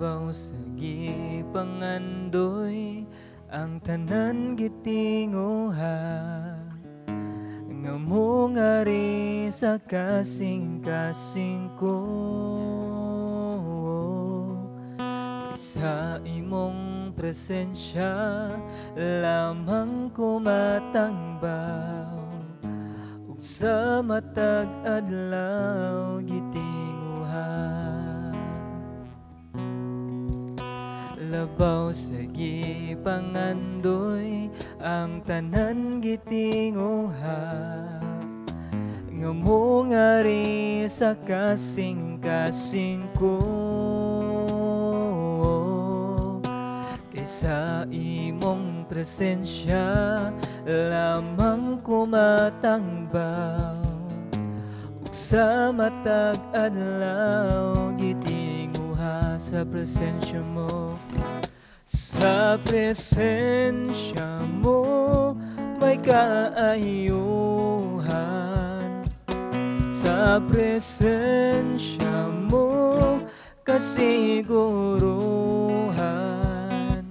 Labaw sa gipangandoy ang tanan gitinguha, nga mo ngari sa kasing-kasing ko. Sa imong presensya lamang ko matangbaw, ug sa matag adlaw gitinguha. Labaw sa gipangandoy ang tanan gitinguha, nga mo ngari sa kasing-kasing ko. Kaysa imong presensya lamang ko matangbaw, ug sa matag adlaw gitinguha. Sa presensya mo, sa presensya mo may kaayuhan, sa presensya mo kasiguruhan,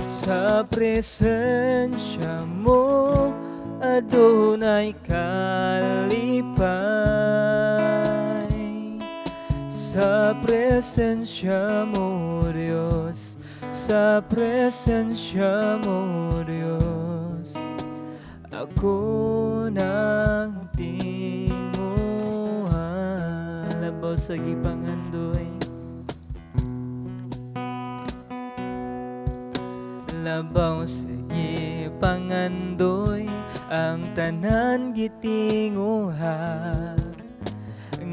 sa presensya mo adunay kalipay. Sa presensya mo, Diyos, sa presensya mo, Diyos, ako nagtinguha. Labaw sa gipangandoy, labaw sa gipangandoy ang tanan gitinguha,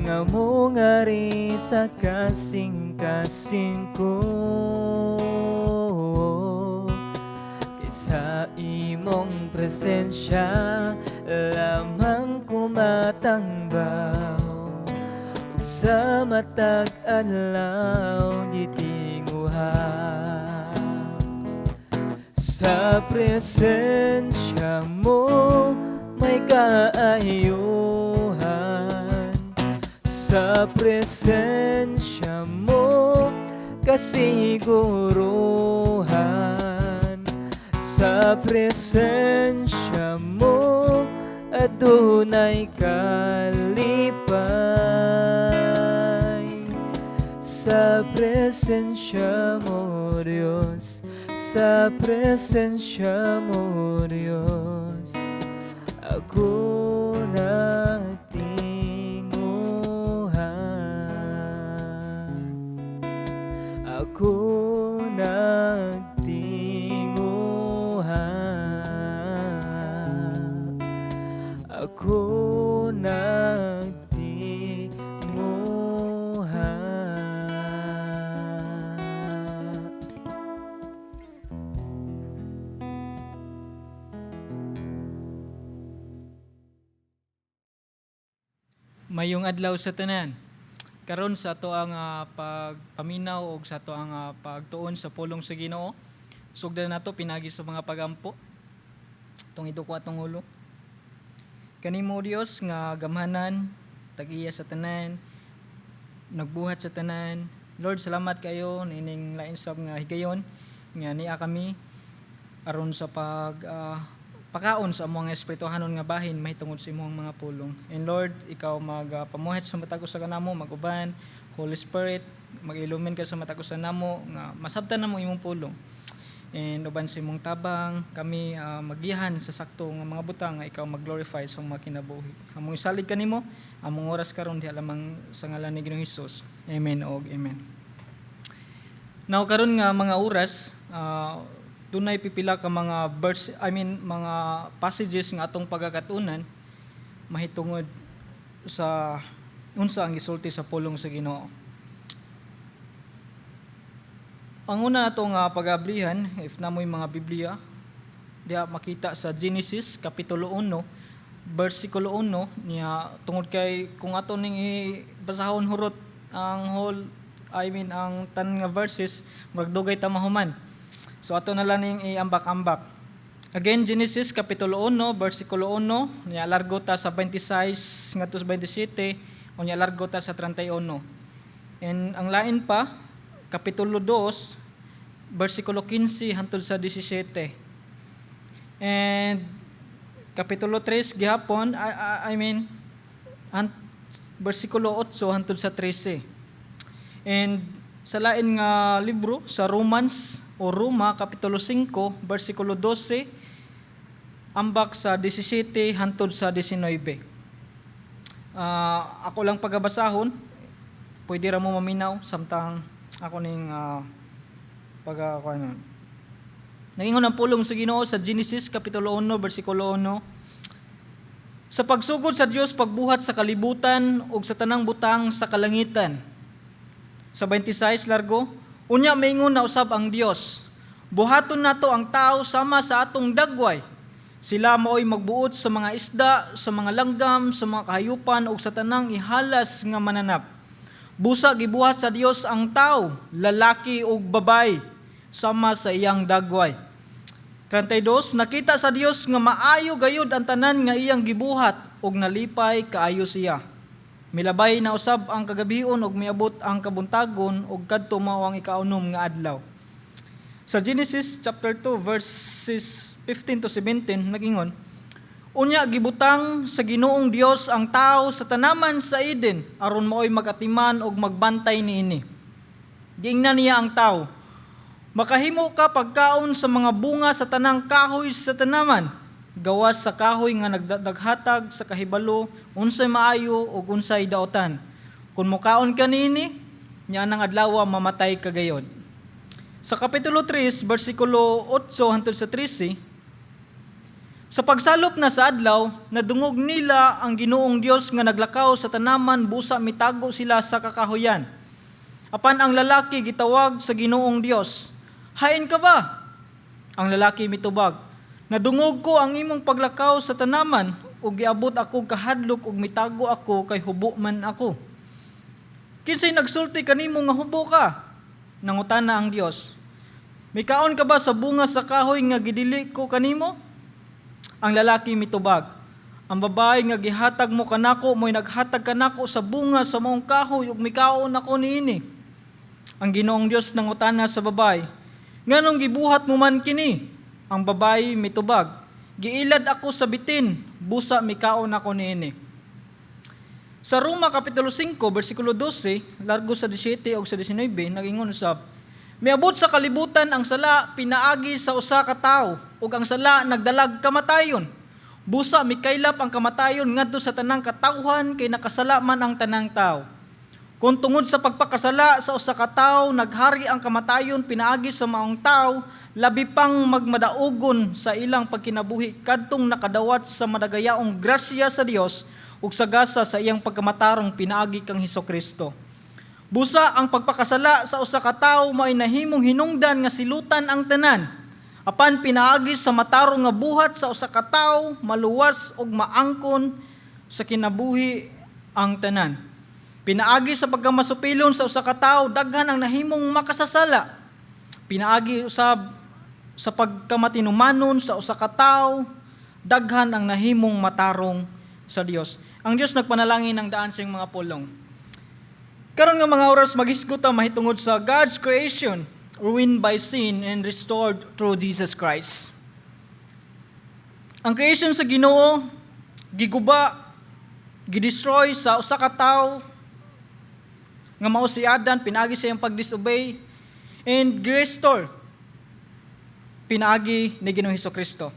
nga mo ngari sa kasing-kasing ko. Kaysa imong presensya lamang ko matangbaw, ug sa matag adlaw gitinguha. Sa presensya mo may kaayuhan, sa presensya mo kasiguruhan, sa presensya mo adunay kalipay. Sa presensya mo, Diyos, sa presensya mo, Diyos, ako nagtinguha. Ako nagtinguha. Ako nagtinguha. Mayong adlaw sa tanan. Karon sa ato ang pagpaminaw og sa ato ang pagtuon sa pulong sa Ginoo. Sugdan nato pinagi sa mga pagampo. Tong idukwa tong ulo. Kanimo Dios nga gamhanan, tag-iya sa tanan, nagbuhat sa tanan. Lord, salamat kayo nining lain sab nga higayon nga niya kami aron sa pakaon sa among espirituhanon nga bahin mahitungod sa imong mga pulong. And Lord, ikaw magpamuhat sa matag usa kanamo, maguban, Holy Spirit, mag-illumin ka sa matag usa namo nga masabtan namo imong pulong. And uban sa imong tabang, kami magihan sa sakto nga mga butang nga ikaw mag-glorify sa mga kinabuhi. Among isalig kanimo, among oras karon diha lamang sa ngalan ni Ginoong Hesus. Amen og amen. Now karon nga mga oras, dunay pipila ka mga mga passages nga atong pagakatunan mahitungod sa unsa ang gisulti sa pulong sa Ginoo. Ang una natong pag-ablihan, if namoy mga Biblia, diha makita sa Genesis kapitulo 1, bersikulo 1 niya tungod kay kung ato ning ibasahon hurot ang ang tanan nga verses magdugay ta mahuman. So ato na lang ning iambak-ambak. Again, Genesis kapitulo 1, bersikulo 1, niya largo ta sa 26 ngadto sa 27, o niya largo ta sa 31. And ang lain pa Kapitulo 2, versikulo 15 hantod sa 17. And Kapitulo 3 gihapon, versikulo 8 hantod sa 13. And sa lain nga libro, sa Romans o Roma, Kapitulo 5, versikulo 12, ambak sa 17 hantod sa 19. Ako lang pagabasahon, pwede ra mo maminaw, samtang ako ning Nangingon ang pulong sa Ginoo sa Genesis Kapitulo 1, versikulo 1. Sa pagsugod sa Dios pagbuhat sa kalibutan ug sa tanang butang sa kalangitan. Sa 26 largo, unya maingon na usab ang Dios, buhaton nato ang tao sama sa atong dagway. Sila maoy magbuot sa mga isda, sa mga langgam, sa mga kahayupan ug sa tanang ihalas nga mananap. Busa gibuhat sa Dios ang tao, lalaki ug babay, sama sa iyang dagway. 32, nakita sa Dios nga maayo gayud ang tanan nga iyang gibuhat ug nalipay kaayo siya. Milabay na usab ang kagabion ug miabot ang kabuntagon ug kadto mao ang ikaunom nga adlaw. Sa Genesis chapter 2 verses 15 to 17 nagingon, unya gibutang sa Ginoong Dios ang tao sa tanaman sa Eden aron maoy magatiman ug magbantay niini. Giingnan niya ang tao, makahimo ka pagkaon sa mga bunga sa tanang kahoy sa tanaman, gawas sa kahoy nga naghatag sa kahibalo, unsay maayo ug unsay daotan. Kung mokaon ka niini, nya nang adlaw mamatay ka gayod. Sa Kapitulo 3, versikulo 8 hangtod sa 13, sa pagsalop na sa adlaw, nadungog nila ang Ginoong Dios nga naglakaw sa tanaman busa mitago sila sa kakahoyan. Apan ang lalaki gitawag sa Ginoong Dios, hain ka ba? Ang lalaki mitubag, nadungog ko ang imong paglakaw sa tanaman, ug giabot ako kahadlok ug mitago ako kay hubo man ako. Kinsay nagsulti kanimo nga hubo ka? Nangutana ang Dios, mikaon ka ba sa bunga sa kahoy nga gidili ko kanimo? Ang lalaki mitubag, ang babae nga gihatag mo kanako mo'y naghatag kanako sa bunga sa maong kahoy ug mikaon ako niini. Ang Ginoong Dios nangutana sa babae, nganong gibuhat mo man kini? Ang babae mitubag, giilad ako sa bitin, busa mikaon ako niini. Sa Roma Kapitulo 5, versikulo 12, largo sa 17 o sa 19, nagingon usab, miabot sa kalibutan ang sala pinaagi sa usa ka tawo, ug ang sala nagdalag kamatayon. Busa mikaylap ang kamatayon ngadto sa tanang katawhan kay nakasala man ang tanang tawo. Kung tungod sa pagpakasala sa usa ka tawo naghari ang kamatayon pinaagi sa maong tawo, labi pang magmadaugon sa ilang pagkinabuhi kadtong nakadawat sa madagayaong grasya sa Dios ug sagasa sa iyang pagkamatarong pinaagi kang Hesukristo. Busa ang pagpakasala sa usa ka tawo mao'y nahimong hinungdan nga silutan ang tanan. Apan pinaagi sa matarong nga buhat sa usa ka tawo maluwas ug maangkon sa kinabuhi ang tanan. Pinaagi sa pagkamasupilon sa usa ka tawo daghan ang nahimong makasasala. Pinaagi usab sa pagkamatinumanon sa usa ka tawo daghan ang nahimong matarong sa Dios. Ang Dios nagpanalangin ng daan sa mga pulong. Karon nga mga oras maghisgot ta mahitungod sa God's creation, ruined by sin and restored through Jesus Christ. Ang creation sa Ginoo giguba, gidestroy sa usa ka tawo nga mao si Adan, pinaagi sa iyang pagdisobey, and restore pinaagi ni Ginoong Hesukristo.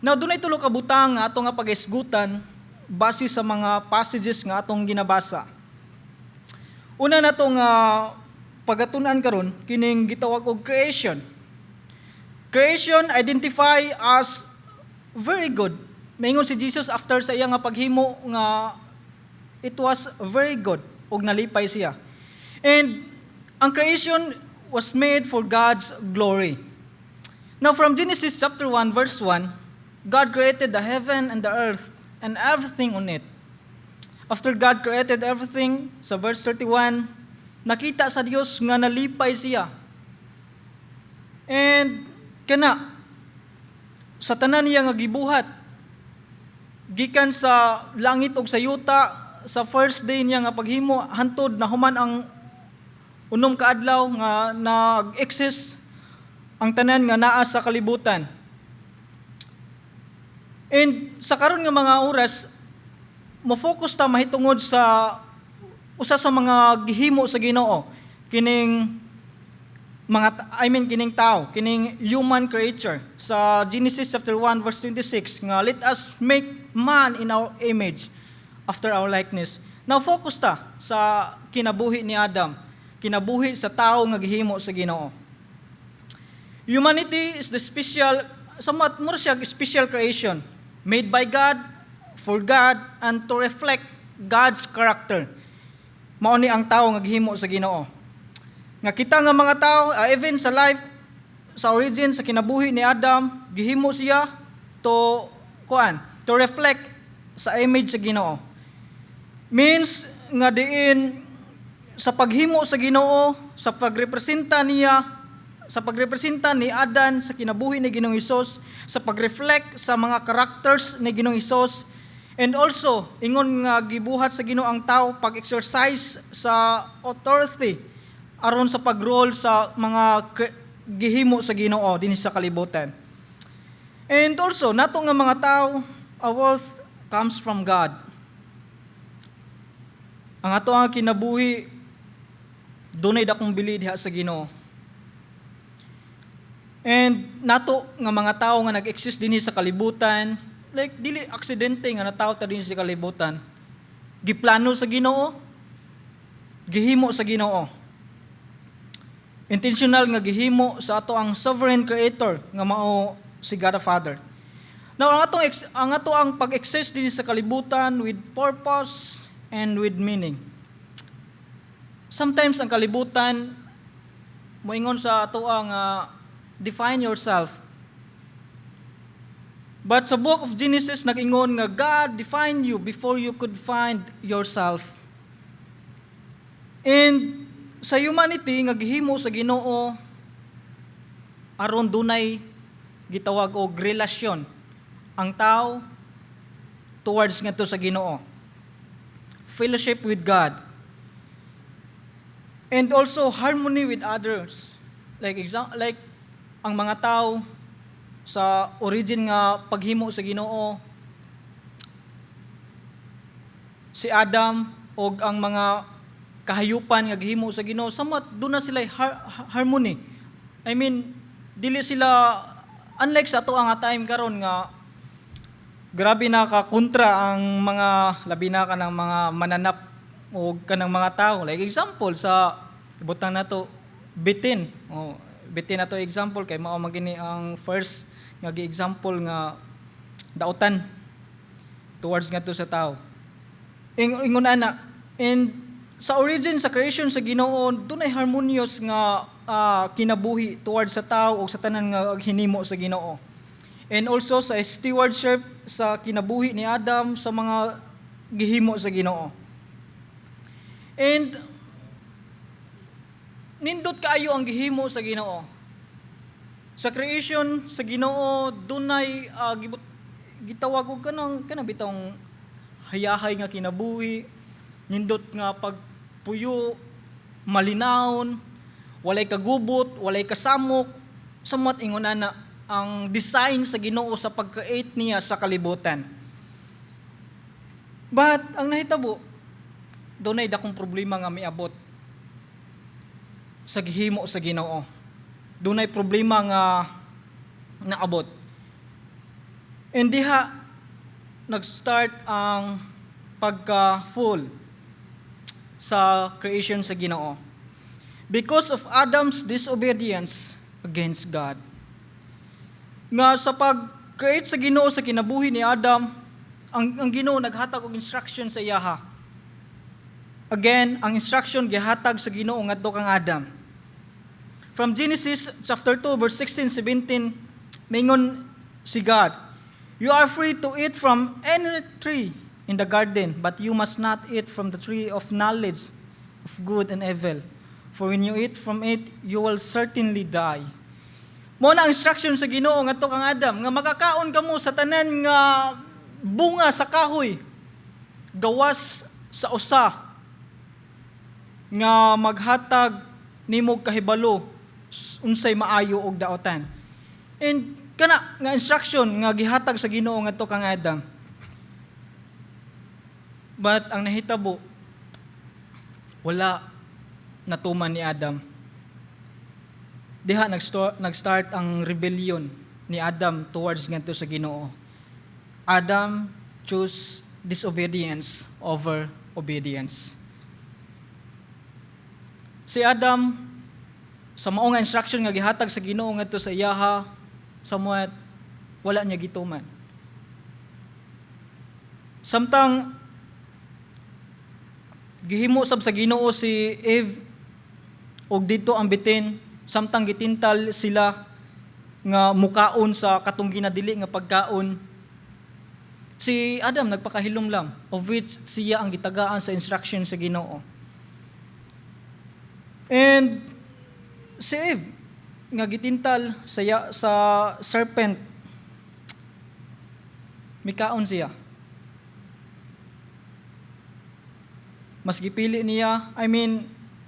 Now dunay tulo ka butang nga ato nga paghisgutan base sa mga passages nga atong ginabasa. Una na itong pagatun-an karon kining gitawag og creation. Creation identify as very good. Maingon si Jesus after sa iya nga paghimo nga it was very good ug nalipay siya. And ang creation was made for God's glory. Now from Genesis chapter 1 verse 1, God created the heaven and the earth and everything on it. After God created everything, sa verse 31, nakita sa Dios nga nalipay siya. And kana sa tanan niya nga gibuhat, gikan sa langit ug sa yuta, sa first day niya nga paghimo hantod na human ang unom ka adlaw nga nag-exist ang tanan nga naa sa kalibutan. And sa karon nga mga oras, mo-focus ta mahitungod sa usa sa mga gihimo sa Ginoo, kining kining tao, kining human creature. Sa Genesis chapter 1 verse 26 nga let us make man in our image after our likeness. Now focus ta sa kinabuhi ni Adam, kinabuhi sa tao nga gihimo sa Ginoo. Humanity is the somewhat more siya special creation made by God, for God, and to reflect God's character. Mao ni ang tao nga gihimo sa Ginoo. Nga kita nga mga tao, even sa life, sa origin, sa kinabuhi ni Adam, gihimo siya to reflect sa image sa Ginoo. Means nga diin sa paghimo sa Ginoo, sa pagrepresenta ni Adan sa kinabuhi ni Ginoong Hesus, sa pagreflect sa mga characters ni Ginoong Hesus, and also ingon nga gibuhat sa Ginoo ang tao pag-exercise sa authority aron sa pag-rule sa mga gihimo sa Ginoo dinhi sa kalibutan. And also nato nga mga tao, our worth comes from God. Ang ato ang kinabuhi dunay dakong bili diha sa Ginoo. And nato nga mga tao nga nag-exist dinhi sa kalibutan, like dili aksidente nga natawo ta dinhi sa kalibutan. Giplano sa Ginoo, gihimo sa Ginoo. Intentional nga gihimo sa ato ang sovereign creator nga mao si God the Father. Now ang ato ang pag-exist dinhi sa kalibutan with purpose and with meaning. Sometimes ang kalibutan moingon sa ato ang define yourself. But sa book of Genesis nag-ingon nga God defined you before you could find yourself. And sa humanity nga gihimo sa Ginoo aron dunay gitawag og relasyon ang tao towards ngadto sa Ginoo. Fellowship with God. And also harmony with others. Like ang mga tao sa origin nga paghimo sa Ginoo, si Adam og ang mga kahayupan nga gihimo sa Ginoo, somewhat doon na sila harmony. I mean, dili sila unlike sa ato ang time karon nga grabe na ka kontra ang mga labi na ka ng mga mananap o kanang mga tao. Like example sa ibutang nato bitin. Bitin na to example kay mao magini ang first nga gi-example nga dautan towards ngadto sa tao. Ingon ana, and sa origin sa creation sa Ginoo dunay harmonious nga kinabuhi towards sa tao o sa tanan nga hinimo sa Ginoo. And also sa stewardship sa kinabuhi ni Adam sa mga gihimo sa Ginoo. And nindot kaayo ang gihimo sa Ginoo. Sa creation sa Ginoo dunay gitawag og kanang bitong hayahay nga kinabuhi, nindot nga pagpuyo, malinawon, walay kagubot, walay kasamok, somewhat ingon ana ang design sa Ginoo sa pag-create niya sa kalibutan. But ang nahitabo dunay dakong problema nga miabot sa gihimo sa Ginoo. Dunay problema nga naabot. And diha nag-start ang pagka-full sa creation sa Ginoo. Because of Adam's disobedience against God. Nga sa pag-create sa Ginoo sa kinabuhi ni Adam, ang Ginoo naghatag og instruction sa iyaha. Again, ang instruction gihatag sa Ginoo ngadto kang Adam. From Genesis chapter 2 verse 16-17, mingon si God, "You are free to eat from any tree in the garden, but you must not eat from the tree of knowledge of good and evil. For when you eat from it, you will certainly die." Mo na ang instruction sa Ginoo ngadto kang Adam nga makakaon kamo sa tanan nga bunga sa kahoy gawas sa usa nga maghatag nimo kahibalo unsay maayo og daotan. And kana nga instruction nga gihatag sa Ginoo ngadto kang Adam. But ang nahitabo, wala natuman ni Adam. Diha nag-start ang rebellion ni Adam towards ngadto sa Ginoo. Adam chose disobedience over obedience. Si Adam, sa mao nga instruction nga gihatag sa Ginoo ngadto sa iyaha, somewhat wala niya gituman. Samtang gihimo sab sa Ginoo si Eve og dito ang bitin, samtang gitintal sila nga mukaon sa katong ginadili nga pagkaon, si Adam nagpakahilom lang, of which siya ang gitagaan sa instruction sa Ginoo. And si Eve nga gitintal sa serpent, mikaon siya. Mas gipili niya,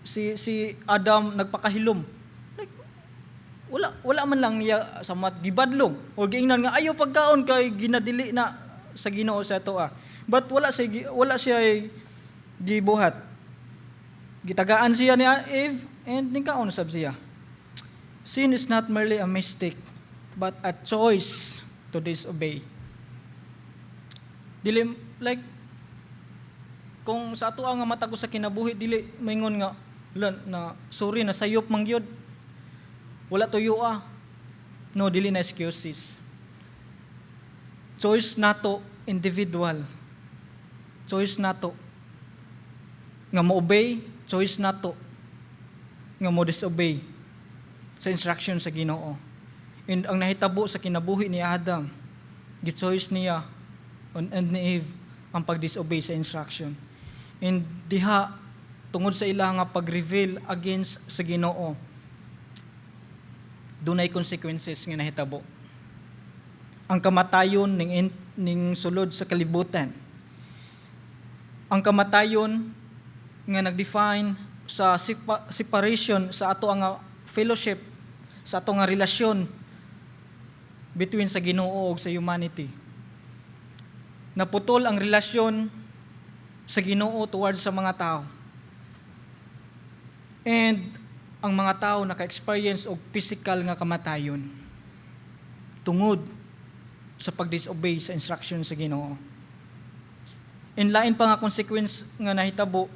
si Adam nagpakahilom. Wala man lang niya sa gibadlong o giingnan nga ayaw pagkaon kay ginadili na sa Ginoo sa toa. But wala siya gibuhat. Gitagaan siya ni Eve and ningkaon sab siya. Sin is not merely a mistake but a choice to disobey. Dili like kung sa ato nga matag sa kinabuhi dili maingon nga na sorry na sayop man gyud. Wala tuyo No, dili na excuses. Choice nato individual. Choice nato nga mo-obey, choice nato nga mo-disobey sa instruction sa Ginoo. And ang nahitabo sa kinabuhi ni Adam, gi-choice niya and ni Eve ang pag-disobey sa instruction. And diha tungod sa ila nga pag-reveal against sa Ginoo, dunay consequences nga nahitabo. Ang kamatayon ning sulod sa kalibutan. Ang kamatayon nga nag-define sa separation sa ato nga fellowship, sa ato nga relasyon between sa Ginoo ug sa humanity. Naputol ang relasyon sa Ginoo towards sa mga tao. And ang mga tao naka-experience og physical nga kamatayon tungod sa pag-disobey sa instruction sa Ginoo. In lain pa nga consequence nga nahitabo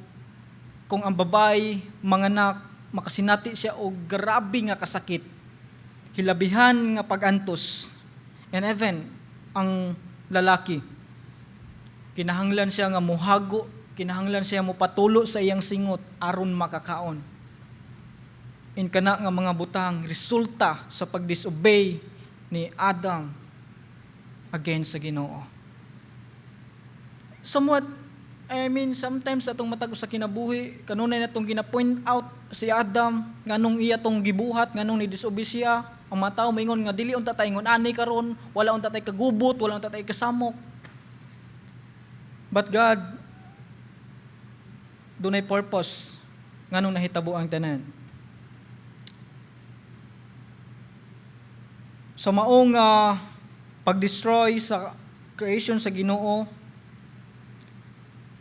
kung ang babae manganak, makasinati siya og grabe nga kasakit, hilabihan nga pag-antos, and even ang lalaki kinahanglan siya nga muhago, kinahanglan siya mo patulo sa iyang singot aron makakaon. In kana nga mga butang resulta sa pag-disobey ni Adam against sa Ginoo. Somewhat, sometimes atong matag sa kinabuhi, kanunay natong gina-point out si Adam, nganong iya tong gibuhat, nganong ni-disobey siya, ang mga tao maingon nga dili unta tay ingon ani karon, wala unta tay kagubot, wala unta tay kasamok. But God, dunay purpose nganong nahitabo ang tanan. Sa maong pag-destroy sa creation sa Ginoo,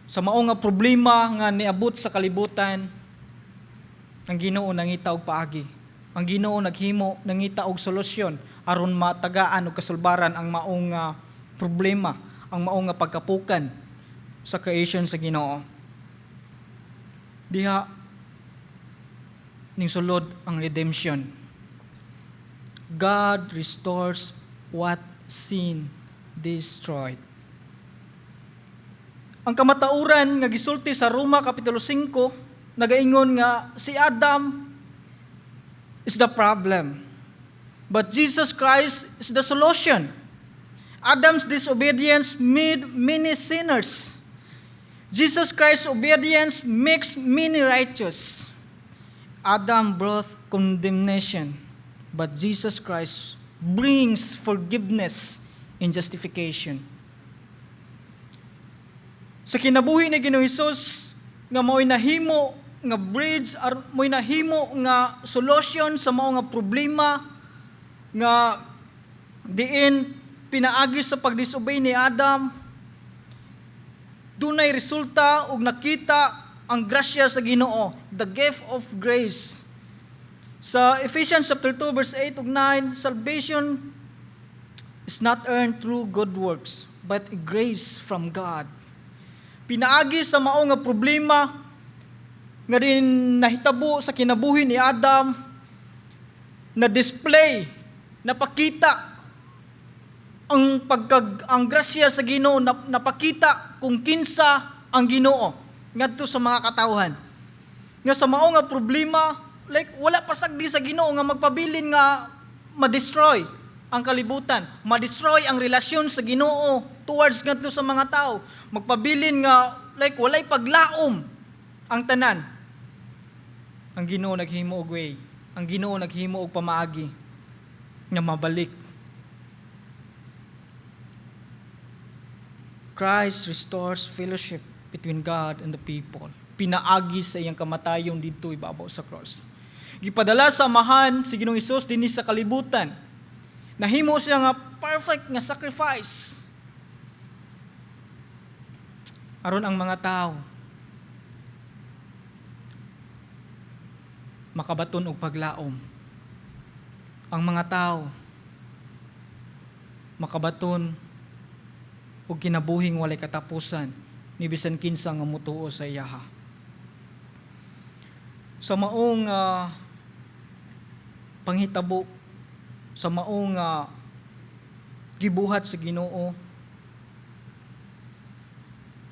sa maong problema nga niabot sa kalibutan, ang Ginoo nangita og paagi. Ang Ginoo naghimo nangita og solusyon aron matagaan og kasulbaran ang maong problema, ang maong pagkapukan sa creation sa Ginoo. Diha ning sulod ang redemption. God restores what sin destroyed. Ang kamatauran nga gisulti sa Roma Kapitulo 5, nagaingon nga si Adam is the problem, but Jesus Christ is the solution. Adam's disobedience made many sinners. Jesus Christ's obedience makes many righteous. Adam brought condemnation, but Jesus Christ brings forgiveness and justification. Sa kinabuhi ni Ginoong Hesus nga mao'y nahimo nga bridge mo'y nahimo nga solution sa mao nga problema nga diin pinaagi sa pagdisobey ni Adam. Dunay resulta ug nakita ang grasya sa Ginoo, the gift of grace. Sa Ephesians chapter 2 verse 8 ug 9, salvation is not earned through good works, but grace from God. Pinaagi sa mao nga problema nga din nahitabo sa kinabuhi ni Adam, na display, napakita ang grasya sa Ginoo, napakita kung kinsa ang Ginoo ngadto sa mga katawhan. Nga sa mao nga problema, like wala pasagdi sa Ginoo nga magpabilin nga ma-destroy ang kalibutan, ma-destroy ang relasyon sa Ginoo towards ngadto sa mga tao. Magpabilin nga like walay paglaom ang tanan. Ang Ginoo naghimo og way. Ang Ginoo naghimo og pamaagi nga mabalik. Christ restores fellowship between God and the people. Pinaagi sa iyang kamatayon dito ibabaw sa cross. Gipadala sa amahan si Ginoong Hesus dinhi sa kalibutan. Nahimo siya nga perfect nga sacrifice. Aron ang mga tao makabaton og paglaom. Ang mga tao makabaton og kinabuhing walay katapusan ni bisan kinsa nga mutuo sa iyaha. Sa maong panghitabo, sa maong gibuhat sa Ginoo,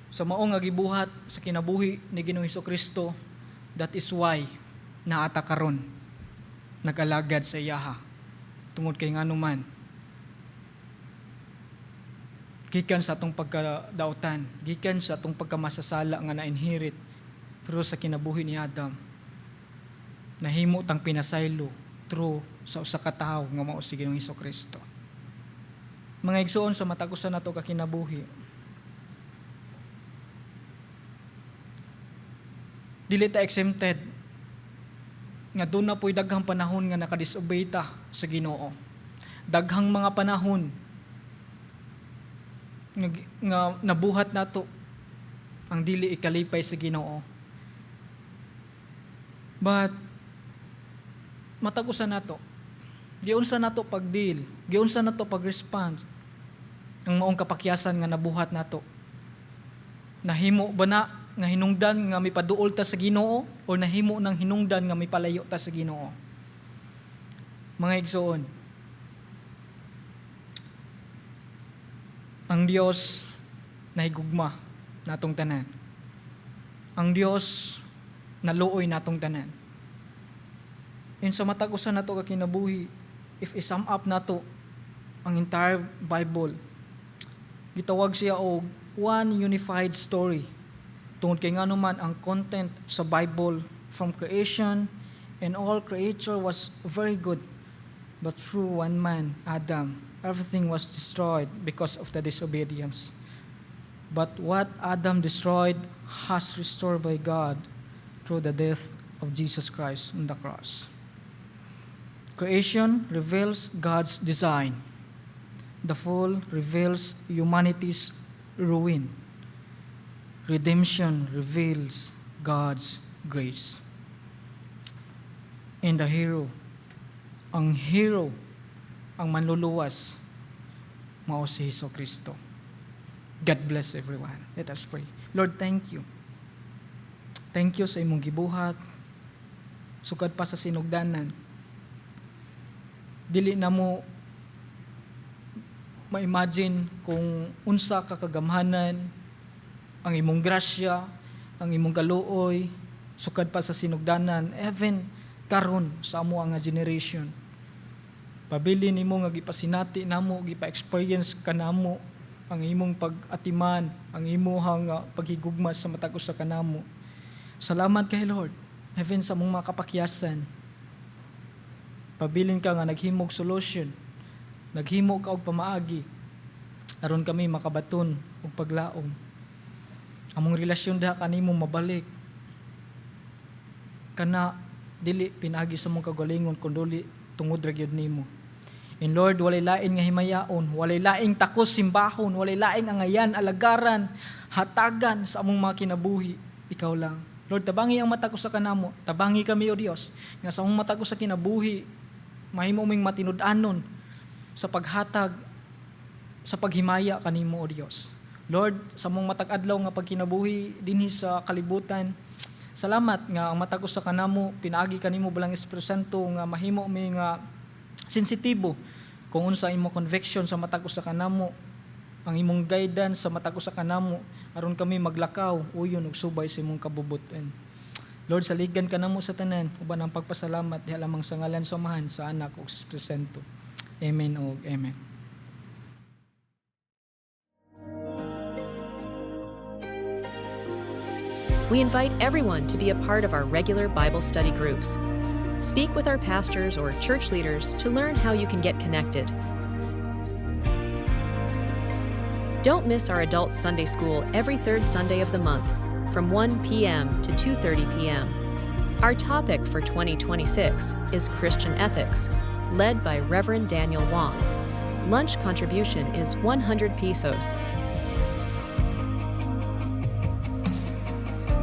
sa maong gibuhat sa kinabuhi ni Ginoong Hesukristo, that is why naata karon nag-alagad sa iyaha tungod kay nganuman gikan sa atong pagkadautan, gikan sa atong pagkamasasala nga na-inherit through sa kinabuhi ni Adam, nahimo tang pinasaylo through sa usa ka tawo nga mao si Ginoong Hesukristo. Mga igsoon sa matagusan nato ka kinabuhi, dili ta exempted nga doon na po'y daghang panahon nga nakadisobey ta sa Ginoo. Daghang mga panahon nga nabuhat nato ang dili ikalipay sa Ginoo. But matagusan nato, giunsa nato pagdeal, giunsa nato pagrespond ang maong kapakyasan nga nabuhat nato. Nahimo ba na nga hinungdan nga mipaduol ta sa Ginoo o nahimo nang hinungdan nga mipalayo ta sa Ginoo? Mga igsoon, ang Dios nahigugma natong tanan. Ang Dios naluoy natong tanan. In sa matag usa nato ka kinabuhi, if i-sum up nato ang entire Bible, gitawag siya og one unified story. Tungod kay nganuman ang content sa Bible from creation and all creature was very good, but through one man, Adam, everything was destroyed because of the disobedience. But what Adam destroyed has restored by God through the death of Jesus Christ on the cross. Creation reveals God's design. The fall reveals humanity's ruin. Redemption reveals God's grace. And the hero, ang manluluwas, mao si Hesukristo. God bless everyone. Let us pray. Lord, thank you. Thank you sa imong gibuhat. Sukad pa sa sinugdanan. Dili na mo ma-imagine kung unsa ka kagamhanan ang imong grasya, ang imong kaluoy, sukad pa sa sinugdanan, even karon sa amo nga generation. Pabili nimo nga gipasinati namo, gipa-experience kanamo ang imong pag-atiman, ang imong paghigugma sa matag usa kanamo. Salamat kay Lord, even sa mong mga kapakyasan. Pabilin ka nga naghimog solution, naghimo ka og pamaagi aron kami makabaton og paglaom. Among relasyon diha kanimo mabalik. kana dili pinagi sa mong kagalingon kundi tungod ra gyud nimo. And Lord, walay lain nga himayaon, walay laing takos simbahon, walay laing angayan, alagaran, hatagan sa among mga kinabuhi, ikaw lang. Lord, tabangi ang mata ko sa kanamo, tabangi kami o Dios, nga sa among mata ko sa kinabuhi, mahimo ming matinud-anon sa paghatag, sa paghimaya kanimo o Dios. Lord, sa among matag adlaw nga pagkinabuhi dinhi sa kalibutan, salamat nga ang mata ko sa kanamo, pinaagi kanimo bilang Espiritu Santo nga mahimo mi nga sensitibo kung unsa imo conviction sa mata ko sa kanamo, ang imong guidance sa mata ko sa kanamo, aron kami maglakaw, uyon ug subay sa imong kabubuton. Lord, saligan ka namo sa tanan, uban ang pagpasalamat diha lamang sa ngalan sa Amahan, sa Anak ug sa Espiritu Santo. Amen ug amen. We invite everyone to be a part of our regular Bible study groups. Speak with our pastors or church leaders to learn how you can get connected. Don't miss our adult Sunday school every third Sunday of the month from 1 p.m. to 2:30 p.m. Our topic for 2026 is Christian ethics, led by Reverend Daniel Wong. Lunch contribution is 100 pesos.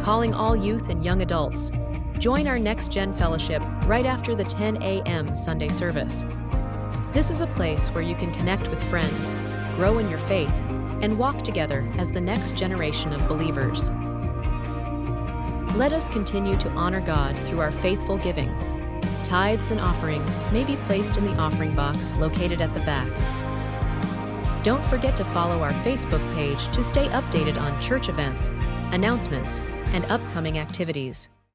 Calling all youth and young adults. Join our Next Gen Fellowship right after the 10 a.m. Sunday service. This is a place where you can connect with friends, grow in your faith, and walk together as the next generation of believers. Let us continue to honor God through our faithful giving. Tithes and offerings may be placed in the offering box located at the back. Don't forget to follow our Facebook page to stay updated on church events, announcements, and upcoming activities.